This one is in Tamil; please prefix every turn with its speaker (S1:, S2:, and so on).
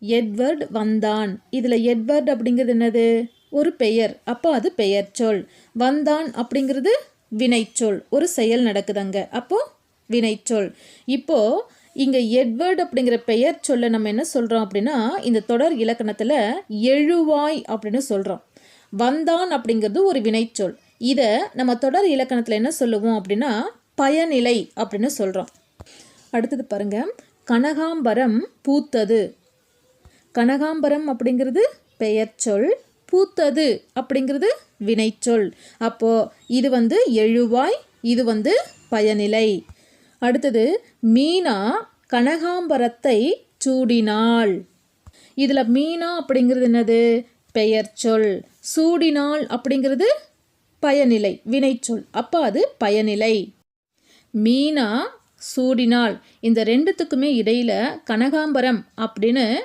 S1: எட்வர்ட் வந்தான். இதில் எட்வர்ட் அப்படிங்கிறது என்னது? ஒரு பெயர். அப்போ அது பெயர் சொல். வந்தான் அப்படிங்கிறது வினைச்சொல். ஒரு செயல் நடக்குதுங்க. அப்போ வினைச்சொல். இப்போ இங்கே எட்வர்ட் அப்படிங்கிற பெயர் சொல்ல நம்ம என்ன சொல்கிறோம் அப்படின்னா, இந்த தொடர் இலக்கணத்தில் எழுவாய் அப்படின்னு சொல்கிறோம். வந்தான் அப்படிங்கிறது ஒரு வினைச்சொல். இதை நம்ம தொடர் இலக்கணத்தில் என்ன சொல்லுவோம் அப்படின்னா, பயனிலை அப்படின்னு சொல்கிறோம். அடுத்தது பாருங்க, கனகாம்பரம் பூத்தது. கனகாம்பரம் அப்படிங்கிறது பெயர் சொல். பூத்தது அப்படிங்கிறது வினைச்சொல். அப்போ இது எழுவாய், இது பயனிலை. அடுத்தது, மீனா கனகாம்பரத்தை சூடினாள். இதில் மீனா அப்படிங்கிறது என்னது? பெயர் சொல். சூடினாள் அப்படிங்கிறது பயனிலை, வினைச்சொல். அப்போ அது பயனிலை. மீனா சூடினாள். இந்த ரெண்டுத்துக்குமே இடையில கனகாம்பரம் அப்படின்னு